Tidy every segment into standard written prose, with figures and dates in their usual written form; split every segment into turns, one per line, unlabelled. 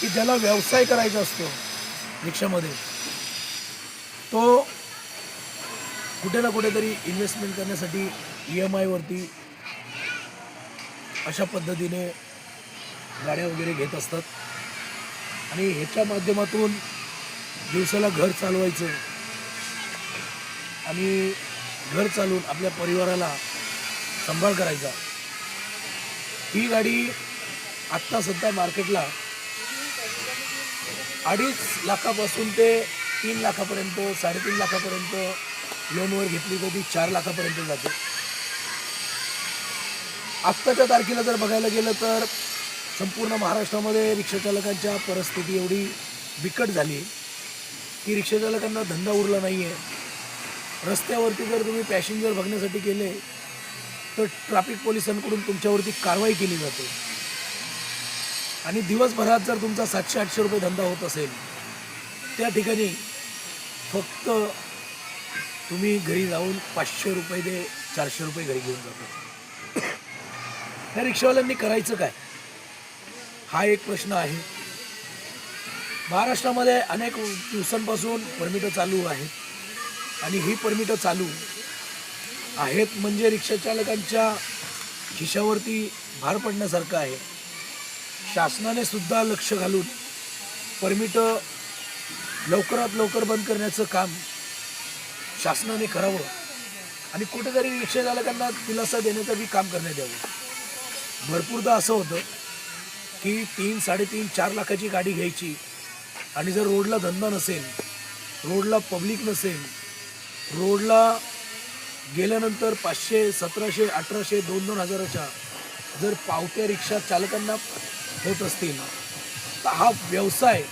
की ज्याला व्यवसाय करायचा असतो रिक्षामध्ये, तो कुठे ना कुठेतरी इन्व्हेस्टमेंट करण्यासाठी EMI वरती अशा पद्धतीने गाड्या वगैरे घेत असतात आणि ह्याच्या माध्यमातून दिवसाला घर चालवायचं आणि घर चालवून आपल्या परिवाराला सांभाळ करायचा. ही गाडी आत्ता सध्या मार्केटला 2.5 लाखापासून ते 3 लाखापर्यंत, 3.5 लाखापर्यंत लोनवर घेतली तर ती 4 लाखापर्यंत जाते. आत्ताच्या तारखेला जर बघायला गेलं तर संपूर्ण महाराष्ट्रामध्ये रिक्षाचालकांच्या परिस्थिती एवढी बिकट झाली की रिक्षाचालकांना धंदा उरला नाही आहे. रस्त्यावरती जर तुम्ही पॅसेंजर बघण्यासाठी गेले तर ट्रॅफिक पोलिसांकडून तुमच्यावरती कारवाई केली जाते आणि दिवसभरात जर तुमचा 700-800 रुपये धंदा होत असेल, त्या ठिकाणी फक्त तुम्ही घरी जाऊन 500 रुपये दे 400 रुपये घरी घेऊन जातो. ह्या रिक्षावाल्यांनी करायचं काय, हा एक प्रश्न आहे. महाराष्ट्रामध्ये अनेक दिवसांपासून परमिटं चालू आहेत आणि ही परमिटं चालू आहेत म्हणजे रिक्षाचालकांच्या खिशावरती भार पडण्यासारखं आहे. शासनाने सुद्धा लक्ष घालून परमिटं लवकरात लवकर बंद करण्याचं काम शासनाने करावं आणि कुठेतरी रिक्षाचालकांना दिलासा देण्याचं बी काम करण्यात यावं. भरपूरदा असं होतं की 3, 3.5, 4 लाखाची गाडी घ्यायची आणि जर रोडला धंदा नसेल, रोडला पब्लिक नसेल, रोडला गेल्यानंतर 500, 1700, 1800, 2-2 हजाराच्या जर पावत्या रिक्षा चालकांना होत असतील तर हा व्यवसाय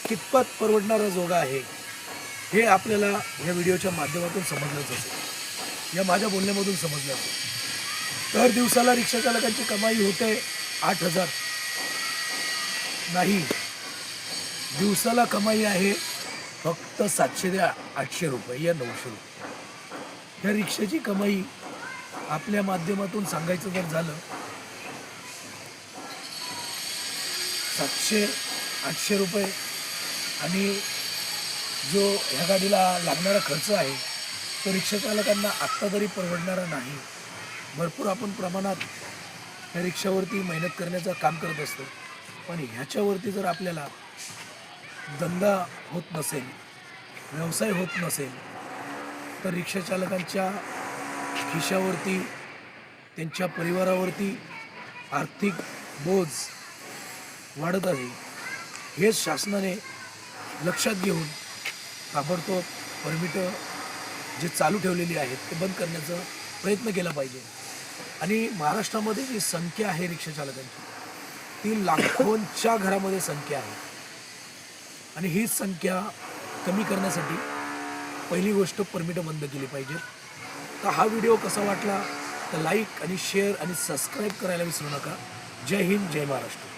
कितपत परवडणारा जोगा आहे हे आपल्याला या व्हिडिओच्या माध्यमातून समजलंच असेल, या माझ्या बोलण्यामधून समजलं असेल. दर दिवसाला रिक्षाचालकांची कमाई होते 8,000 नाही, दिवसाला कमाई आहे फक्त 700 ते 800 रुपये या 900 रुपये. ह्या रिक्षाची कमाई आपल्या माध्यमातून सांगायचं जर झालं 700-800 रुपये आणि जो ह्या गाडीला लागणारा खर्च आहे तो रिक्षाचालकांना आत्ता तरी परवडणारा नाही. भरपूर आपण प्रमाणात ह्या रिक्षावरती मेहनत करण्याचं काम करत असतो, पण ह्याच्यावरती जर आपल्याला धंदा होत नसेल, व्यवसाय होत नसेल तर रिक्षाचालकांच्या खिशावरती, त्यांच्या परिवारावरती आर्थिक बोज वाढत आहे. हेच शासनाने लक्षात घेऊन ताबडतोब परमिटं जे चालू ठेवलेली आहेत ते बंद करण्याचा प्रयत्न केला पाहिजे. आणि महाराष्ट्रामध्ये जी संख्या आहे रिक्षाचालकांची ती लाखोंच्या घरामध्ये संख्या आहे आणि ही संख्या कमी करण्यासाठी पहिली गोष्ट परमिटं बंद केली पाहिजे. तर हा व्हिडिओ कसा वाटला तर लाईक आणि शेअर आणि सबस्क्राईब करायला विसरू नका. जय हिंद, जय महाराष्ट्र.